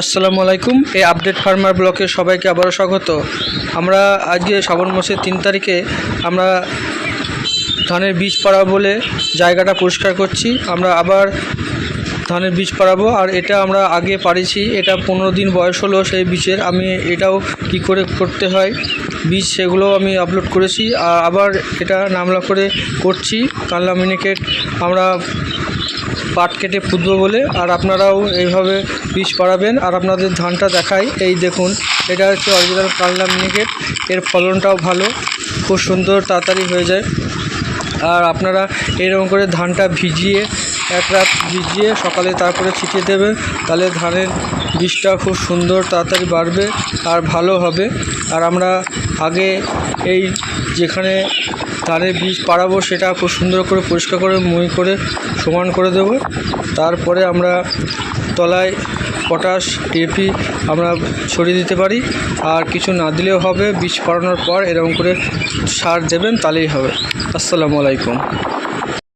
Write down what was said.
আসসালামু আলাইকুম। এই আপডেট ফার্মার ব্লকে সবাইকে আবারও স্বাগত। আমরা আজকে শ্রাবণ মাসের 3 তারিখে আমরা ধানের বীজ পাড়াবো বলে জায়গাটা পরিষ্কার করছি। আমরা আবার ধানের বীজ পাড়াবো, আর এটা আমরা আগে পাড়িয়েছি, এটা 15 দিন বয়স হলো সেই বীজের। আমি এটাও কি করে করতে হয় বীজ সেগুলো আমি আপলোড করেছি, আর আবার এটা নামলা করে করছি। কানলা মিনিকেট আমরা পাট কেটে পুঁতবো বলে, আর আপনারাও এইভাবে বীজ পাড়াবেন। আর আপনাদের ধানটা দেখাই, এই দেখুন, এটা হচ্ছে অরিজিনাল কানলা মিনিকেট। এর ফলনটাও ভালো, খুব সুন্দর, তাড়াতাড়ি হয়ে যায়। আর আপনারা এরকম করে ধানটা ভিজিয়ে এক রাত ভিজিয়ে সকালে তারপরে ছিটিয়ে দেবে, তাহলে ধানের বীজটা খুব সুন্দর তাড়াতাড়ি বাড়বে আর ভালো হবে। আর আমরা আগে এই যেখানে ধানের বীজ পাড়াবো সেটা খুব সুন্দর করে পরিষ্কার করে মই করে সমান করে দেব। তারপরে আমরা তলায় পটাশ টিএপি আমরা ছড়িয়ে দিতে পারি, আর কিছু না দিলেও হবে। বীজ পাড়ানোর পর এরকম করে সার দেবেন, তাহলেই হবে। আসসালামু আলাইকুম।